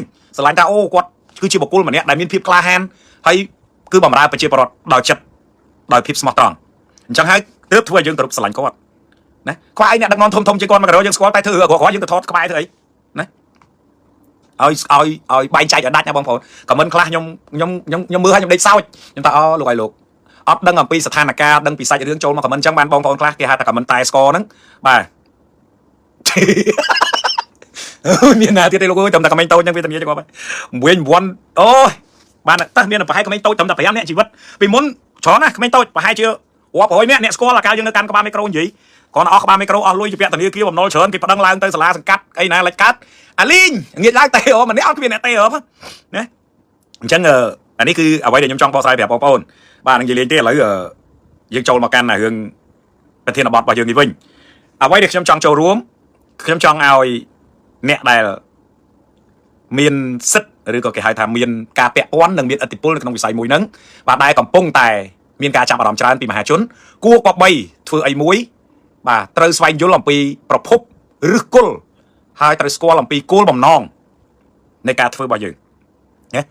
ញ់ថាអូគាត់គឺជាបុគ្គលម្នាក់ដែលមានភាពក្លាហានហើយគឺបម្រើប្រជាពលរដ្ឋដោយចិត្តដោយភាពស្មោះត្រង់អញ្ចឹងហើយទើបធ្វើឲ្យយើងគោរពស្រឡាញ់គាត់ណាខ្វះឯអ្នកដឹកនាំធំជាងគាត់មកក្រោយយើងស្គាល់តែធ្វើរឿងគាត់យើងទៅថតក្បែរធ្វើអីណាឲ្យបែងចែកឲ្យដាច់ណាបងប្អូនខមមិនខ្លះខ្ញុំមើលឲ្យខ្ញុំដេកសោចខ្ញុំថាអូលោកឲ្យលោកអត់ដឹងអំពីស្ថានភាពដឹងពីសាច់រឿងចូលមកខមមិនអញ្ចឹងបានបងប្អូនខ្លះគេហៅថាខមមិនតែស្គរហ្នឹងបាទមានណាទៀតទេលោកអើយតែក្មេងតូចហ្នឹងវាតែមានគាត់វិញអូយបានតែមានប្រហែលក្មេងតូចតែ5នាក់ជីវិតពីមុនច្រើនណាស់ក្មេងតូចប្រហែលជារាប់រយនាក់អ្នកស្គាល់អាកាលយើងនៅកាន់ក្បាលមីក្រូនិយាយគាត់អស់ក្បាលមីក្រូអស់លុយជាពាក់ធនាគារបំណុលច្រើនគេប្តឹងឡើងទៅសាលាសង្កាត់អីណាលេចកាត់អាលីងងាកឡើងតែអូម្នាក់អត់គ្មានអ្នកទេអណាអញ្ចឹងអានេះគឺអ្វីដែលខ្ញុំចង់បកស្រាយប្រាប់បងប្អូនបាទនឹងនិយាយលេងទេឥឡូវយើងចូលមកកាន់រឿងប្រធានបទរបស់យើងនេះវិញអ្វីដែលខ្ញុំចង់ចូលរួមខ្ញុំចង់ឲ្យអ្នកដែលមានសិទ្ធិឬក៏គេហៅថាមានការពាក់ព័ន្ធនិងមានឥទ្ធិពលនៅក្នុងវិស័យមួយហ្នឹងបាទដែលកំពុងតែមានការចាប់អារម្មណ៍ច្រើនពីមហាជនគួរគប្បីធ្វើអីមួយបាទត្រូវស្វែងយល់អំពីប្រភពឬគល់ហើយត្រូវស្គាល់អំពីគោលបំណងនៃការធ្វើរបស់យើងណា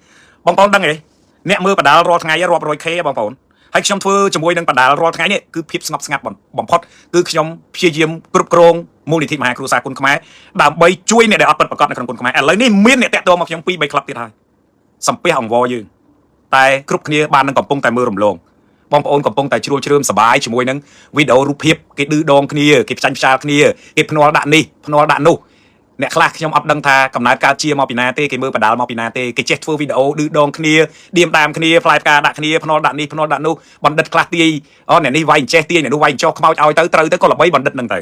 បងប្អូនដឹងទេអ្នកមើលបដាលរាល់ថ្ងៃរាប់រយ K បងប្អូនហើយខ្ញុំធ្វើជាមួយនឹងបដាលរាល់ថ្ងៃនេះគឺភាពស្ងប់ស្ងាត់បំផុតគឺខ្ញុំព្យាយាមគ្រប់គ្រងមូលនិធិមហាគ្រួសារគុណខ្មែរដើម្បីជួយអ្នកដែលអត់ពិតប្រាកដនៅក្នុងគុណខ្មែរឥឡូវនេះមានអ្នកតាក់ទងមកខ្ញុំ2-3ក្លឹបទៀតហើយសំពះអង្វរយើងតែគ្រប់គ្នាបាននឹងកំពុងតែមើលរំលងបងប្អូនកំពុងតែជ្រួលជ្រើមសប្បាយជាមួយនឹងវីដេអូរូបភាពគេឌឺដងគ្នាគេផ្ចាញ់ផ្ចាលគ្នាគេភ្នាល់ដាក់នេះភ្នាល់ដាក់នោះអ្នកខ្លះខ្ញុំអត់ដឹងថាកំណើតកើតជាមកពីណាទេគេមើលបដាលមកពីណាទេគេចេះធ្វើវីដេអូឌឺដងគ្នាឌៀមដាមគ្នាផ្លែផ្កាដាក់គ្នាភ្នាល់ដាក់នេះភ្នាល់ដាក់នោះបណ្ឌិតខ្លះទាយអូអ្នកនេះវាយចេះទាយអ្នកនោះវាយចោះខ្មោចឲ្យទៅត្រូវទៅក៏ល្បីបណ្ឌិតនឹងទៅ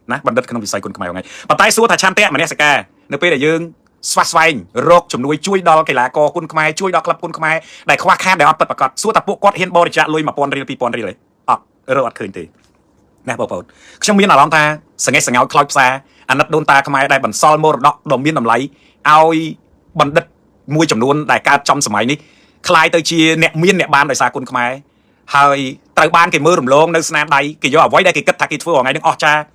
ណាបណ្ឌិតក្នុងវិស័យគុណខ្មែរហ្នឹងប៉ុន្តែសួរថាឆន្ទៈមនសិការនៅពេលដែលយើងស្វាស្វែងរកជំនួយជួយដល់កីឡាករគុណខ្មែរជួយដល់ក្លឹបគុណខ្មែរដែលខ្វះខាតដែលអត់ពិតប្រាកដសួរថាពួកគាត់ហ៊ានបរិច្ចាគលុយ 1000 រៀល 2000 រៀលទេអត់រកអត់ឃើញទេណាបងប្អូនខ្ញុំមានអារម្មណ៍ថាសង្ហេះសង្ហោចខ្លោចផ្សាអាណិតដូនតាខ្មែរដែលបន្សល់មរតកដ៏មានតម្លៃឲ្យបណ្ឌិតមួយចំនួនដែលកើតចំសម័យនេះคล้ายទៅជាអ្នកមានអ្នកបានដោយសារគុណខ្មែរ ហើយត្រូវបានគេមើលរំលងនៅស្នាដៃគេយកអ្វីដែលគេគិតថាគេធ្វើថ្ងៃនឹងអស់ចា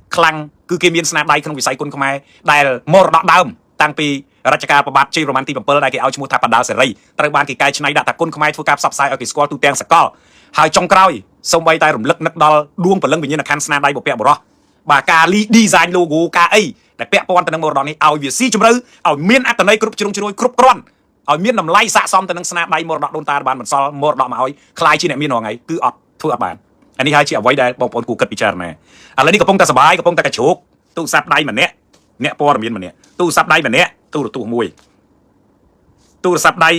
ខ្លាំងគឺគេមានស្នាដៃក្នុងវិស័យគុនខ្មែរដែលមរតកដើមតាំងពីរជ្ជកាលប្របាទជ័យប្រមាណទី7ដែលគេឲ្យឈ្មោះថាបណ្ដាសេរីត្រូវបានគេកែច្នៃដាក់ថាគុនខ្មែរធ្វើការផ្សព្វផ្សាយឲ្យគេស្គាល់ទូទាំងសកលហើយចុងក្រោយសូម្បីតែរំលឹកនឹកដល់ដួងព្រលឹងវិញ្ញាណក្ខន្ធស្នាដៃបុព្វបុរសបាទការ design logo ការអីដែលពាក់ព័ន្ធទៅនឹងមរតកនេះឲ្យវាស៊ីជម្រៅឲ្យមានអត្ថន័យគ្រប់ជ្រុងជ្រោយគ្រប់គ្រាន់ឲ្យមានតម្លៃស័ក្តិសមទៅនឹងស្នាដៃមរតកដូនតាបានបន្សល់មរតកមកឲ្យខ្លាយជាអ្នកមានរាល់ថ្ងៃគឺអត់ធ្វើអត់បានអានេះហើយជាអ្វីដែលបងប្អូនគួរគិតពិចារណាឥឡូវនេះកំពុងតែសប្បាយកំពុងតែកញ្ជ្រោកទូរស័ព្ទដៃម្នាក់អ្នកព័ត៌មានម្នាក់ទូរស័ព្ទដៃម្នាក់ទូរទស្សន៍មួយទូរស័ព្ទដៃ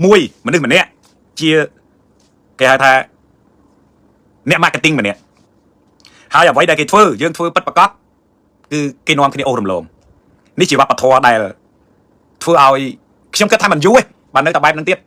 មួយមនុស្សម្នាក់ជាគេហៅថាអ្នក marketing ម្នាក់ហើយអ្វីដែលគេធ្វើយើងធ្វើពិតប្រាកដគឺគេនាំគ្នាអូសរំលងនេះជាវប្បធម៌ដែលធ្វើឲ្យខ្ញុំគិតថាมันយូរទេបាទនៅតែបែបហ្នឹងទៀត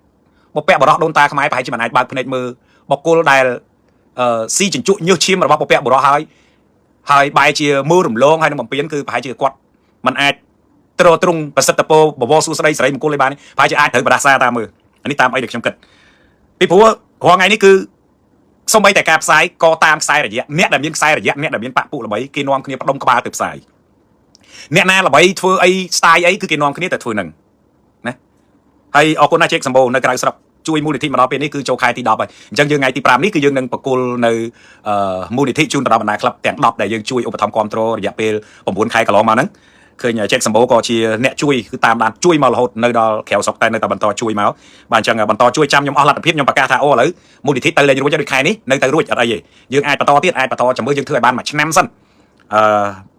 បុព្វបុរសដូនតាខ្មែរប្រហែលជាមិនអាចបើកភ្នែកមើលបុគ្គលដែលស៊ីជញ្ជក់ញើសឈាមរបស់បុព្វបុរសហើយបែរជាមើលរំលងហើយនឹងបំពេញគឺប្រហែលជាគាត់មិនអាចទ្រទ្រង់ប្រសិទ្ធពរបវរសួស្ដីសេរីមង្គលឯបានប្រហែលជាអាចត្រូវបដាសាតាមមើលអានេះតាមអីដែលខ្ញុំគិតពីព្រោះរាល់ថ្ងៃនេះគឺសូម្បីតែការផ្សាយក៏តាមខ្សែរយៈអ្នកដែលមានខ្សែរយៈអ្នកដែលមានបាក់ពួកល្បីគេនាំគ្នាផ្ដុំក្បាលទៅផ្សាយអ្នកណាល្បីធ្វើអី style អីគឺគេនាំគ្នាទៅធ្វើហ្នឹងណាហើយអរគុណណាស់ជេកសម្បូរនៅក្រៅស្រុកជួយមូលនិធិមកដល់ពេលនេះគឺចូលខែទី10ហើយអញ្ចឹងយើងថ្ងៃទី5នេះគឺយើងនឹងបកគលនៅមូលនិធិជូនទៅដល់បណ្ដាក្លឹបទាំង10ដែលយើងជួយឧបត្ថម្ភគ្រប់គ្រងរយៈពេល9ខែកន្លងមកហ្នឹងឃើញជេកសម្បូរក៏ជាអ្នកជួយគឺតាមដានជួយមករហូតនៅដល់ក្រៅស្រុកតែនៅតែបន្តជួយមកបាទអញ្ចឹងបន្តជួយចាំខ្ញុំអស់លទ្ធភាពខ្ញុំប្រកាសថាអូឥឡូវមូលនិធិទៅលេងរួចហើយដូចខែនេះនៅតែរួចអត់អីទេយើងអាចបន្តទៀតអាចបន្តចាំមើលយើងធ្វើឲ្យបានមួយឆ្នាំសិន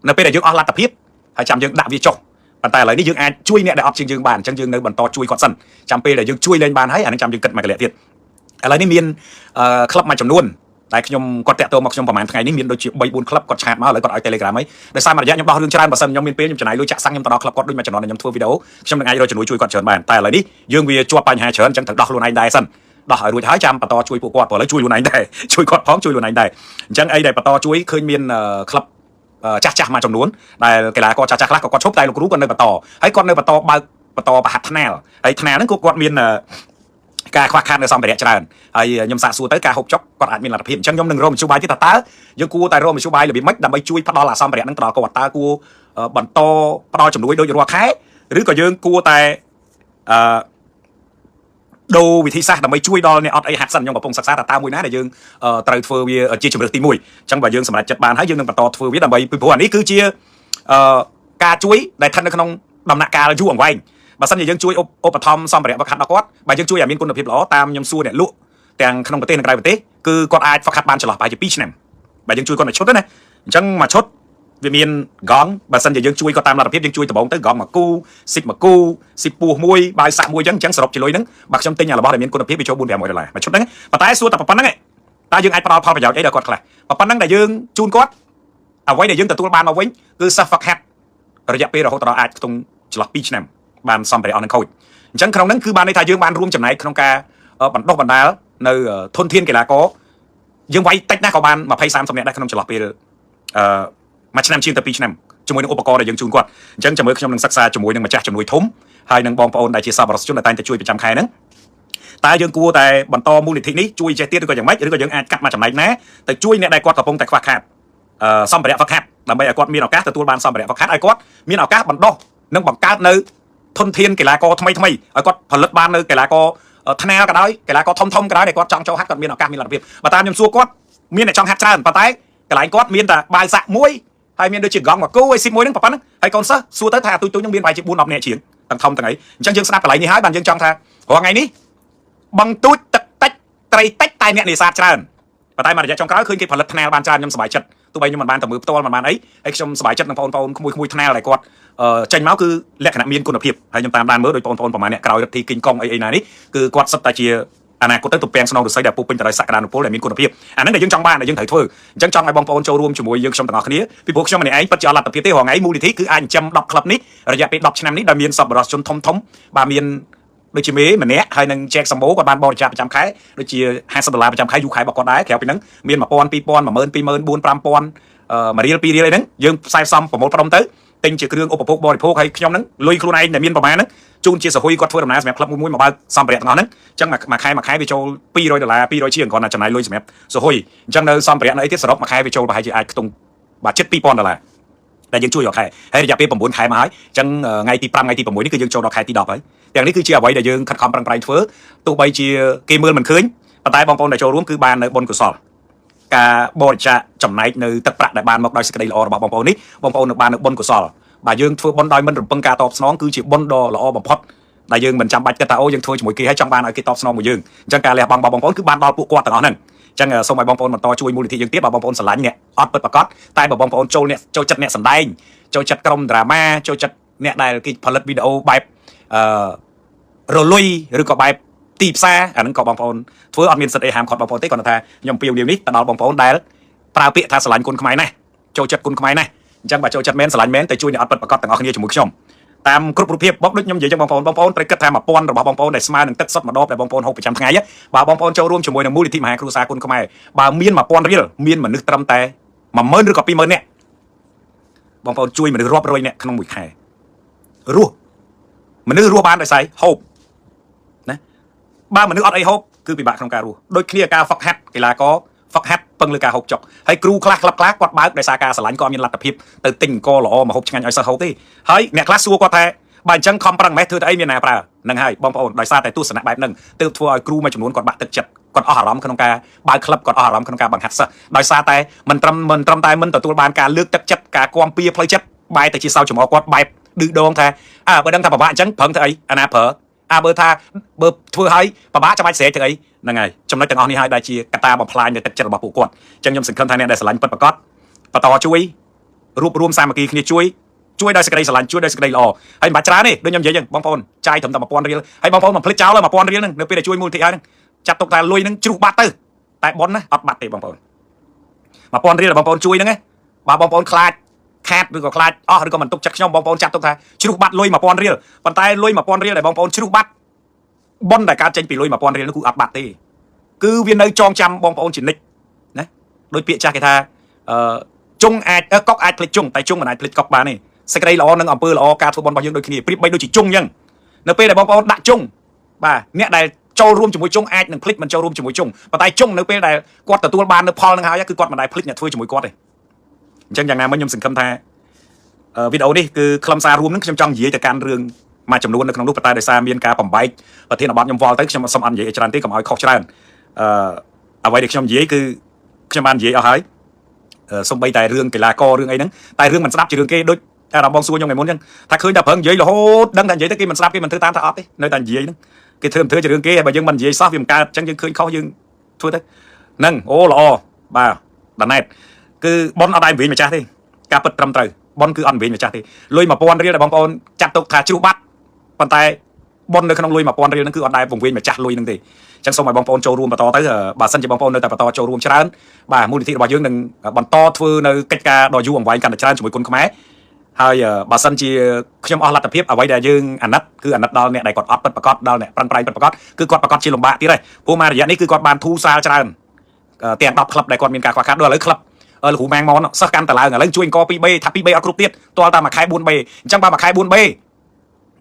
នៅពេលដែលយើងអស់លទ្ធភាពហើយចាំយើងដាក់វាចុះប៉ុន្តែឥឡូវនេះយើងអាចជួយអ្នកដែលអត់ជាងយើងបានអញ្ចឹងយើងនៅបន្តជួយគាត់សិនចាំពេលដែលយើងជួយលេងបានហើយអានឹងចាំយើងគិតមួយកលៈទៀតឥឡូវនេះមានក្លឹបមួយចំនួនតែខ្ញុំគាត់តាក់ទងមកខ្ញុំប្រហែលថ្ងៃនេះមានដូចជា3 4ក្លឹបគាត់ឆាតមកឥឡូវគាត់ឲ្យ Telegram ហើយដោយសារមួយរយៈខ្ញុំដោះរឿងច្រើនបើសិនខ្ញុំមានពេលខ្ញុំចំណាយលុយចាក់សាំងខ្ញុំទៅដល់ក្លឹបគាត់ដូចមួយចំនួនខ្ញុំធ្វើវីដេអូខ្ញុំនឹងអាចរកជំនួយជួយគាត់ច្រើនបានតែឥឡូវនេះយើងវាជាប់បញ្ហាច្រើនអញ្ចឹងត្រូវដោះខ្លួនឯងដែរសិនដោះឲ្យរួចហើយចាំបន្តជួយពួកគាត់ព្រោះឥឡូវជួយខ្លួនឯងដែរជួយគាត់ផងជួយខ្លួនឯងដែរអញ្ចឹងអីដែលបន្តជួយឃើញមានក្លឹបចាស់មួយចំនួនដែលកីឡាករចាស់ខ្លះក៏គាត់ឈប់តែលោកគ្រូគាត់នៅបន្តហើយគាត់នៅបន្តបើកបន្តប្រហាត់ថ្នាលហើយថ្នាលហ្នឹងគាត់មានការខ្វះខាតនៅសម្ភារៈច្រើនហើយខ្ញុំសាកសួរទៅការហូបចុកគាត់អាចមានលទ្ធភាពអញ្ចឹងខ្ញុំនឹងរកមធ្យោបាយទៀតថាតើយើងគួរតែរកមធ្យោបាយរបៀបម៉េចដើម្បីជួយផ្ដល់អាសម្ភារៈហ្នឹងទៅដល់គាត់តើគួរបន្តផ្ដល់ជំនួយដូចរាល់ខែឬក៏យើងគួរតែដូរវិធីសាស្ត្រដើម្បីជួយដល់អ្នកអត់អីហាត់សិនខ្ញុំកំពុងសិក្សាថាតើមួយណាដែលយើងត្រូវធ្វើវាជាជំរើសទី1អញ្ចឹងបើយើងសម្រេចចិត្តបានហើយយើងនឹងបន្តធ្វើវាដើម្បីពីព្រោះអានេះគឺជាការជួយដែលស្ថិតនៅក្នុងដំណាក់កាលយូរអង្វែងបើសិនជាយើងជួយឧបត្ថម្ភសម្ភារៈហ្វឹកហាត់ដល់គាត់បើយើងជួយឲ្យមានគុណភាពល្អតាមខ្ញុំសួរអ្នកលក់ទាំងក្នុងប្រទេសនិងក្រៅប្រទេសគឺគាត់អាចហ្វឹកហាត់បានចន្លោះប្រហែលជា2ឆ្នាំបើយើងជួយគាត់មួយឈុតណាអញ្ចឹងមួយឈុតវាមានកង់បើសិនជាយើងជួយគាត់តាមលទ្ធភាពយើងជួយដំបងទៅកង់មួយគូស៊ីបមួយគូស៊ីបពោះមួយបាយសាក់មួយអញ្ចឹងសរុបជាលុយហ្នឹងបើខ្ញុំទិញរបស់ដែលមានគុណភាពវាចូល4-500ដុល្លារមួយឈុតហ្នឹងប៉ុន្តែសួរតែប៉ុណ្្នឹងតើយើងអាចផ្ដល់ផលប្រយោជន៍អីដល់គាត់ខ្លះប៉ុណ្្នឹងដែលយើងជូនគាត់អ្វីដែលយើងទទួលបានមកវិញគឺសិស្សហ្វឹកហាត់រយៈពេលរហូតដល់អាចខ្ទង់ចន្លោះ2ឆ្នាំបានសម្ភារៈអស់នឹងខូចអញ្ចឹងក្នុងហ្នឹងគឺបានន័យថាយើងបានរួមចំណែកក្នុងការបណ្ដុះបណ្ដាលនៅធនធានកីឡាករយើងវាយតិចណាស់ក៏បាន20-30នាក់ដែរក្នុងចន្លោះពេលមួយឆ្នាំជាងទៅ2ឆ្នាំជាមួយនឹងឧបករណ៍ដែលយើងជូនគាត់អញ្ចឹងចាំមើលខ្ញុំនឹងសិក្សាជាមួយនឹងម្ចាស់ជំនួយធំហើយនឹងបងប្អូនដែលជាសប្បុរសជនដែលតែងតែជួយប្រចាំខែហ្នឹងតើយើងគួរតែបន្តមូលនិធិនេះជួយចេះទៀតឬក៏យ៉ាងម៉េចឬក៏យើងអាចកាត់មកចំណែកណាទៅជួយអ្នកដែលគាត់កំពុងតែខ្វះខាតសម្ភារៈហ្វឹកហាត់ដើម្បីឲ្យគាត់មានឱកាសទទួលបានសម្ភារៈហ្វឹកហាត់ឲ្យគាត់មានឱកាសបណ្ដុះនិងបង្កើតនៅធនធានកីឡាករថ្មីឲ្យគាត់ផលិតបាននៅកីឡាករថ្នាលក៏ដោយកីឡាករធំក៏ដោយដែលគាត់ចង់ចូលហាត់គាត់មានឱកាសមានលទ្ធភាពបើតាមខ្ញុំសួរគាត់មានអ្នកចង់ហាត់ច្រើនប៉ុន្តែកន្លែងគាត់មានតែបាយសាក់មួយហើយមានដូចជាកង់មួយគូឲ្យស៊ីមួយហ្នឹងប៉ុណ្ណឹងហើយកូនសិស្សសួរទៅថាទូចហ្នឹងមានប្រហែលជា4-10នាក់ជាងទាំងធំទាំងអីអញ្ចឹងយើងស្ដាប់កន្លែងនេះហើយបានយើងចង់ថារាល់ថ្ងៃនេះបងទូចទឹកតិចត្រីតិចតែអ្នកនេសាទច្រើនប៉ុន្តែមករយៈចុងក្រោយឃើញគេផលិតថ្នាលបានច្រើនខ្ញុំសប្បាយចិត្តទោះបីខ្ញុំមិនបានទៅមើលផ្ទាល់មិនបានអីហើយខ្ញុំសប្បាយចិត្តនឹងបងប្អូនក្មួយថ្នាលដែលគាត់ចេញមកគឺលក្ខណៈមានគុណភាពហើយខ្ញុំតាមដានមើលដោយបងប្អូនប្រហែលអ្នកក្រោយរដ្ឋីគីងកុងអីណានេះគឺគាត់សិតតែជាអនាគតទៅពាំងស្នងរស័យដែលពុះពេញទៅដោយសក្តានុពលដែលមានគុណភាពអាហ្នឹងដែលយើងចង់បានដែលយើងត្រូវធ្វើអញ្ចឹងចង់ឲ្យបងប្អូនចូលរួមជាមួយយើងខ្ញុំទាំងអស់គ្នាពីព្រោះខ្ញុំម្នាក់ឯងពិតជាអត់លទ្ធភាពទេរាល់ថ្ងៃមូលនិធិគឺអាចចិញ្ចឹម10ក្លឹបនេះរយៈពេល10ឆ្នាំនេះដែលមានសប្បុរសជនធំបាទមានដូចជាមេម្នាក់ហើយនឹងចែកសម្បូរគាត់បានបរិច្ចាគប្រចាំខែដូចជា$50ប្រចាំខែយូរខែរបស់គាត់ដែរក្រៅពីហ្នឹងមាន1000 2000 12000 4000 5000 1រៀល2រៀលអីហ្នឹងយើងផ្សាយផ្សំប្រមូលផ្ដុំទៅ ទិញជាគ្រឿងឧបភោគបរិភោគហើយខ្ញុំហ្នឹងលុយខ្លួនឯងដែលមានប្រមាណហ្នឹងជូនជាសហុយគាត់ធ្វើដំណើរសម្រាប់ក្លឹបមួយមកបើកសម្ភារៈទាំងអស់ហ្នឹងអញ្ចឹងមួយខែវាចូល$200 200ជាងគ្រាន់តែចំណាយលុយសម្រាប់សហុយអញ្ចឹងនៅសម្ភារៈនៅអីទៀតសរុបមួយខែវាចូលប្រហែលជាអាចខ្ទង់បាទជិត$2000ដែលយើងជួយរាល់ខែហើយរយៈពេល9ខែមកហើយអញ្ចឹងថ្ងៃទី5ថ្ងៃទី6នេះគឺយើងចូលដល់ខែទី10ហើយទាំងនេះគឺជាអ្វីដែលយើងខិតខំប្រឹងប្រែងធ្វើទោះបីជាគេមើលមិនឃើញប៉ុន្តែបងប្អូនដែលចូលរួមគឺបាននៅបុណ្យកុសលការបរិច្ចាគចំណែកនៅទឹកប្រាក់ដែលបានមកដោយសេចក្តីល្អរបស់បងប្អូននេះបងប្អូននៅបាននៅបុណ្យកុសលបាទយើងធ្វើបុណ្យដោយមិនរំពឹងការតបស្នងគឺជាបុណ្យដ៏ល្អបំផុតដែលយើងមិនចាំបាច់គិតថាអូយើងធ្វើជាមួយគេហើយចង់បានឲ្យគេតបស្នងមកយើងអញ្ចឹងការលះបង់របស់បងប្អូនគឺបានដល់ពួកគាត់ទាំងអស់ហ្នឹងអញ្ចឹងសូមឲ្យបងប្អូនបន្តជួយមូលនិធិយើងទៀតបើបងប្អូនស្រឡាញ់អ្នកអត់ពិតប្រាកដតែបើបងប្អូនចូលចិត្តអ្នកសម្ដែងចូលចិត្តក្រុមដ្រាម៉ាចូលចិត្តអ្នកដែលគេផលិតវីដេអូបែបរលុយឬក៏បែបទីផ្សារអាហ្នឹងក៏បងប្អូនធ្វើអត់មានសិទ្ធិអីហាមឃាត់បងប្អូនទេគាត់ថាខ្ញុំពីវនេះទៅដល់បងប្អូនដែលប្រើពាក្យថាស្រឡាញ់គុណខ្មែរណាស់ចូលចិត្តគុណខ្មែរណាស់អញ្ចឹងបើចូលចិត្តមែនស្រឡាញ់មែនតែជួយអ្នកអត់ពិតប្រាកដទាំងអស់គ្នាជាមួយខ្ញុំតាមគ្រប់រូបភាពបងដូចខ្ញុំនិយាយចឹងបងប្អូនត្រូវគិតថា1000របស់បងប្អូនដែលស្មើនឹងទឹកសុទ្ធម្ដងដែលបងប្អូនហូបប្រចាំថ្ងៃបើបងប្អូនចូលរួមជាមួយនឹងមូលនិធិមហាគ្រួសារគុណខ្មែរបើមាន1000រៀលមានមនុស្សត្រឹមតែ10000ឬក៏20000នាក់បងប្អូនជួយមនុស្សរាប់រយនាក់ក្នុងមួយខែរស់មនុស្សរស់បានដោយសារហូបណាបើមនុស្សអត់អីហូបគឺពិបាកក្នុងការរស់ដូចគ្នាការហ្វឹកហាត់កីឡាករហ្វឹកហាត់ពឹងលើការហូបចុកហើយគ្រូខ្លះក្លឹបខ្លះគាត់បើកដោយសារការស្រឡាញ់គាត់មានលទ្ធភាពទៅទិញអង្គល្អមកហូបឆ្ងាញ់ឲ្យសិស្សហូបទេហើយអ្នកខ្លះសួរគាត់ថាបើអញ្ចឹងខំប្រឹងម៉េះធ្វើទៅអីមានណាប្រើហ្នឹងហើយបងប្អូនដោយសារតែទស្សនៈបែបហ្នឹងទើបធ្វើឲ្យគ្រូមួយចំនួនគាត់បាក់ទឹកចិត្តគាត់អស់អារម្មណ៍ក្នុងការបើកក្លឹបគាត់អស់អារម្មណ៍ក្នុងការបង្ហាត់សិស្សដោយសារតែមិនត្រឹមតែមិនទទួលបានការលើកទឹកចិត្តការគាំពៀផ្លូវចិត្តបែរទៅជាសោកចំអកគាត់បែបឌឺដងថាបើដឹងថាពិបាកអញ្ចឹងប្រឹងធ្វើអីអាណាប្រើបើថាបើធ្វើឲ្យពិបាកចាំបាច់ស្រែកធ្វើអីហ្នឹងហើយចំណុចទាំងអស់នេះហើយដែលជាកត្តាបំផ្លាញនៅទឹកចិត្តរបស់ពួកគាត់អញ្ចឹងខ្ញុំសង្ឃឹមថាអ្នកដែលស្រឡាញ់ពិតប្រាកដបន្តជួយរួបរวมសាមគ្គីគ្នាជួយដោយសេចក្តីស្រឡាញ់ជួយដោយសេចក្តីល្អហើយមិនបាច់ច្រើនទេដូចខ្ញុំនិយាយអញ្ចឹងបងប្អូនចាយត្រឹមតែ1000រៀលហើយបងប្អូនមិនភ្លេចចោល1000រៀលហ្នឹងនៅពេលដែលជួយមូលនិធិហើយហ្នឹងចាត់ទុកថាលុយហ្នឹងជ្រុះបាត់ទៅតែប៉ុនណាអត់បាត់ទេបងប្អូន1000រៀលបងប្អូនជួយហ្នឹងបើបងប្អូនខ្លាចខាតឬក៏ខ្លាចអស់ឬក៏មិនទុកចិត្តខ្ញុំបងប្អូនចាត់ទុកថាជ្រុះបាត់លុយ1000រៀលប៉ុន្តែលុយ1000រៀលដែលបងប្អូនជ្រុះបាត់ប៉ុនដែលកើតចេញពីលុយ1000រៀលនោះគឺអត់បាត់ទេគឺវានៅចងចាំបងប្អូនជានិច្ចណាដោយពាក្យចាស់គេថាជុងអាចកុកអាចភ្លេចជុងតែជុងមិនអាចភ្លេចកុកបានទេសេចក្តីល្អនិងអំពើល្អការធ្វើបុណ្យរបស់យើងដូចគ្នាប្រៀបបីដូចជាជុងអញ្ចឹងនៅពេលដែលបងប្អូនដាក់ជុងបាទអ្នកដែលចូលរួមជាមួយជុងអាចនឹងភ្លេចមិនចូលរួមជាមួយជុងប៉ុន្តែជុងនៅពេលដែលគាត់ទទួលបាននៅផលនឹងហើយគឺគាត់មិនដែលភ្លេចអ្នកធ្វើជាមួយគាត់ទេអញ្ចឹងយ៉ាងណាមិញខ្ញុំសង្ឃឹមថាវីដេអូនេះគឺខ្លឹមសាររួមនឹងខ្ញុំចង់និយាយទៅកាន់រឿងមួយចំនួននៅក្នុងនោះប៉ុន្តែដោយសារមានការបំបែកប្រធានបទខ្ញុំវល់ទៅខ្ញុំសូមអត់និយាយច្រើនទេកុំឲ្យខុសច្រើនអ្វីដែលខ្ញុំនិយាយគឺខ្ញុំបាននិយាយអស់ហើយសំបីតែរឿងកីឡាកររឿងអីហ្នឹងតែរឿងមិនស្ដាប់ជារឿងគេដូចអារម្មណ៍បងសួរខ្ញុំថ្ងៃមុនអញ្ចឹងថាឃើញតែប្រឹងនិយាយរហូតដឹងតែនិយាយទៅគេមិនស្ដាប់គេមិនធ្វើតាមថាអត់ទេនៅតែនិយាយហ្នឹងគេធ្វើជារឿងគេហើយបើយើងមិននិយាយសោះវាមិនកើតអញ្ចឹងយើងឃើញខុសយើងធ្វើទៅហ្នឹងអូល្អបាទដាណេតគឺប៉ុនអត់ដែរវិញម្ចាស់ទេការពិតត្រឹមត្រូវប៉ុនគឺអត់វិញម្ចាស់ទេលុយ1000រៀលដែលបងប្អូនចាត់ទុកថាជ្រុះបាត់ប៉ុន្តែប៉ុននៅក្នុងលុយ1000រៀលហ្នឹងគឺអត់ដែរវង្វេងម្ចាស់លុយហ្នឹងទេអញ្ចឹងសូមឲ្យបងប្អូនចូលរួមបន្តទៅបើសិនជាបងប្អូននៅតែបន្តចូលរួមច្រើនបាទមូលនិធិរបស់យើងនឹងបន្តធ្វើនៅកិច្ចការដ៏យូរអង្វែងកាន់តែច្រើនជាមួយគុណខ្មែរហើយបើសិនជាខ្ញុំអស់លទ្ធភាពអ្វីដែលយើងអាណិតគឺអាណិតដល់អ្នកដែលគាត់អត់ពិតប្រាកដដល់អ្នកប្រឹងប្រែងពិតប្រាកដគឺគាត់ប្រកាសជាលំបាកទៀតហើយព្រោះមករយៈនេះគឺគាត់បានធូរសាលច្រើនទាំង10ក្លឹបដែលគាត់មានការខ្វះខាតដល់ឥឡូវក្លឹបលោកគ្រូម៉ាំងម៉នសិស្សកាន់តែឡើងឥឡូវជួយអង្គ 2B ថា 2B អត់គ្រប់ទៀតទាល់តែមួយខែ 4B អញ្ចឹងបើមួយខែ 4B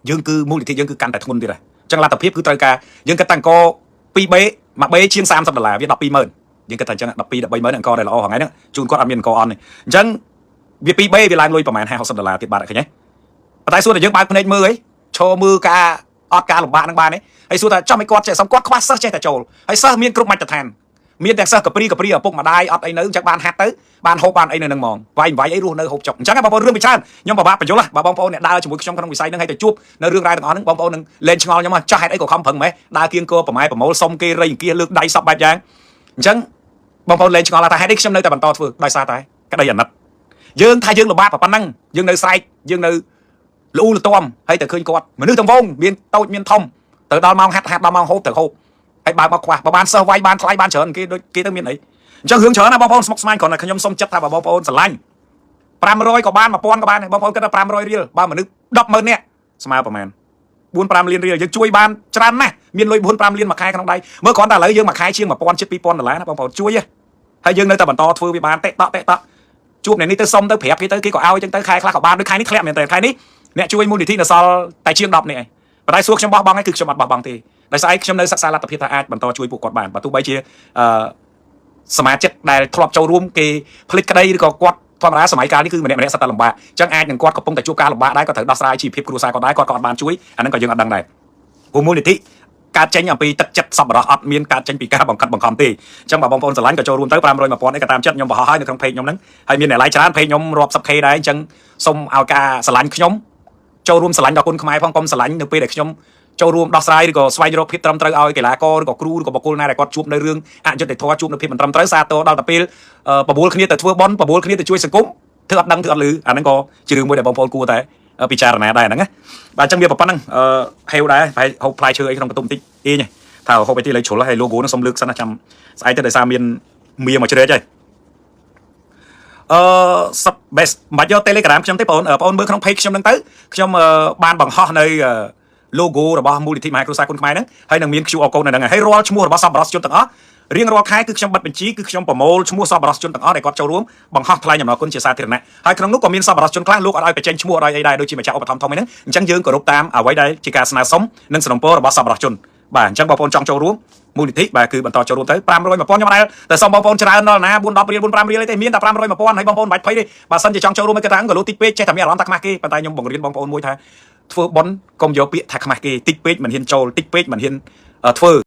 យើងគឺមូលនិធិយើងគឺកាន់តែធ្ងន់ទៀតហើយអញ្ចឹងលទ្ធភាពគឺត្រូវការយើងគិតតែអង្គ 2B មួយ B ជាង$30វា120,000យើងគិតថាអញ្ចឹង12 130000អង្គដែលល្អហ្នឹងហ្នឹងជូនគាត់អត់មានអង្គអន់ទេអញ្ចឹងវា 2B វាឡើងលុយប្រហែល$50-$60ទៀតបាទឃើញទេប៉ុន្តែសួរតែយើងបើកភ្នែកមើលអីឈរមើលការអត់ការលំបាកហ្នឹងបានទេហើយសួរថាចាំឲ្យគាត់ចេះសំគាត់ខ្វះសិស្សចេះតែចូលហើយសិស្សមានគ្រប់មជ្ឈដ្ឋានមានទាំងសិស្សកព្រីឪពុកម្ដាយអត់អីនៅអញ្ចឹងបានហាត់ទៅបានហូបបានអីនៅនឹងហ្មងវាយអីរស់នៅហូបចុកអញ្ចឹងបងប្អូនរឿងពីច្រើនខ្ញុំពិបាកបញ្យល់បើបងប្អូនអ្នកដើរជាមួយខ្ញុំក្នុងវិស័យហ្នឹងឲ្យទៅជួបនៅរឿងរ៉ាវទាំងអស់ហ្នឹងបងប្អូននឹងលេងឆ្ងល់ខ្ញុំចាស់ហេតុអីក៏ខំប្រឹងម៉េះដើរគៀងគោប្រម៉ែប្រមូលសុំគេរៃអង្គាសលើកដៃសពបែបយ៉ាងអញ្ចឹងបងប្អូនលេងឆ្ងល់ថាហេតុអីខ្ញុំនៅតែបន្តធ្វើដោយសារតែក្តីអាណិតយើងថាយើងលំបាកប៉ុណ្ណឹងយើងនៅស្រែកយើងនៅលូលទាំហើយតែឃើញគាត់មនុស្សទាំងវងមានតូចមានធំទៅដល់ម៉ោងហាត់ដល់ម៉ោងហូបទៅហូបហើយបើមកខ្វះបើបានសិស្សវាយបានថ្លៃបានច្រើនគេដូចគេទៅមានអីអញ្ចឹងរឿងច្រើនណាបងប្អូនស្មុគស្មាញគ្រាន់តែខ្ញុំសុំចិត្តថាបងប្អូនស្រឡាញ់500ក៏បាន1000ក៏បានបងប្អូនគិតថា500រៀលបើមនុស្ស100000នាក់ស្មើប្រហែល4-5 លានរៀលយើងជួយបានច្រើនណាស់មានលុយ4-5 លានមួយខែក្នុងដៃមើលគ្រាន់តែឥឡូវយើងមួយខែជាង1000ជិត$2000ណាបងប្អូនជួយហើយយើងនៅតែបន្តធ្វើវាបានតេត ជួបអ្នកនេះទៅសុំទៅប្រាប់គេទៅគេក៏ឲ្យចឹងទៅខែខ្លះក៏បានដូចខែនេះធ្លាក់មែនតើខែនេះអ្នកជួយមូលនិធិនៅសល់តែជាង10នាក់ឯងប៉ុន្តែសួរខ្ញុំបោះបង់ឯងគឺខ្ញុំអត់បោះបង់ទេដោយសារឯងខ្ញុំនៅសិក្សាលទ្ធភាពថាអាចបន្តជួយពួកគាត់បានបើទោះបីជាសមាជិកដែលធ្លាប់ចូលរួមគេផ្លិចក្តីឬក៏គាត់ធម្មតាសម័យកាលនេះគឺម្នាក់សិតតែលំបាកអញ្ចឹងអាចនឹងគាត់កំពុងតែជួបការលំបាកដែរគាត់ត្រូវដោះស្រាយជីវភាពគ្រួសារគាត់ដែរគាត់ក៏អត់បានជួយអាហ្នឹងក៏យើងអត់ដឹងដែរព្រោះមូលនិធិការចេញអំពីទឹកចិត្តសប្បុរសអត់មានការចេញពីការបង្ខិតបង្ខំទេអញ្ចឹងបើបងប្អូនស្រឡាញ់ក៏ចូលរួមទៅ500 1000នេះក៏តាមចិត្តខ្ញុំបង្ហោះឲ្យនៅក្នុងเพจខ្ញុំហ្នឹងហើយមានអ្នក like ច្រើនเพจខ្ញុំរាប់ 10k ដែរអញ្ចឹងសូមឲ្យការស្រឡាញ់ខ្ញុំចូលរួមស្រឡាញ់ដល់គុណខ្មែរផងកុំស្រឡាញ់នៅពេលដែលខ្ញុំចូលរួមដោះស្រាយឬក៏ស្វែងរកភាពត្រឹមត្រូវឲ្យកីឡាករឬក៏គ្រូឬក៏បុគ្គលណាដែលគាត់ជួបនៅរឿងអយុត្តិធម៌ជួបនៅភាពមិនត្រឹមត្រូវសារតដល់តែពេលបបួលគ្នាទៅធ្វើបន់បបួលគ្នាទៅជួយសង្គមធ្វើអត់ដឹងធ្វើអត់លឺអាហ្នឹងក៏ជារឿងមួយដែលបងប្អូនគួរតែពិចារណាដែរហ្នឹងណាបាទអញ្ចឹងវាប៉ុណ្្នឹងហេវដែរហើយហូបផ្លែឈើអីក្នុងបន្ទប់បន្តិចអីញថាហូបអីទីលើជ្រុលហើយ logo ហ្នឹងសុំលើកសិនណាចាំស្អែកទៅដោយសារមានមៀមកជ្រែកហើយសប best មិនបាច់យក Telegram ខ្ញុំទេបងប្អូនមើលក្នុង page ខ្ញុំហ្នឹងទៅខ្ញុំបានបង្ហោះនៅ logo របស់មូលនិធិមហាគ្រួសារគុណខ្មែរហ្នឹងហើយនឹងមាន QR code នៅហ្នឹងហើយរាល់ឈ្មោះរបស់សប្បុរសជនទាំងអស់រៀងរាល់ខែគឺខ្ញុំបិទបញ្ជីគឺខ្ញុំប្រមូលឈ្មោះសប្បុរសជនទាំងអស់ដែលគាត់ចូលរួមបង្ហោះថ្លែងអំណរគុណជាសាធារណៈហើយក្នុងនោះក៏មានសប្បុរសជនខ្លះលោកអត់ឲ្យបញ្ចេញឈ្មោះអត់ឲ្យអីដែរដូចជាម្ចាស់ឧបត្ថម្ភធំហ្នឹងអញ្ចឹងយើងគោរពតាមអ្វីដែលជាការស្នើសុំនិងសំណពររបស់សប្បុរសជនបាទអញ្ចឹងបងប្អូនចង់ចូលរួមមូលនិធិបាទគឺបន្តចូលរួមទៅ500 1000ខ្ញុំដែរតែសូមបងប្អូនច្រើនដល់ណា4 10រៀល4 5រៀលអីទេមានតែ500 1000ហើយបងប្អូនមិនបាច់ភ័យទេបើសិនជាចង់ចូលរួមគេថាក៏លោកតិចពេកចេះតែមានអារម្មណ៍ថាខ្មាស់គេប៉ុន្តែខ្ញុំបង្រៀនបងប្អូនមួយថាធ្វើប៉ុនកុំយកពាក្យថាខ្មាស់គេតិចពេកមិនហ៊ានចូលតិចពេកមិនហ៊ានធ្វើ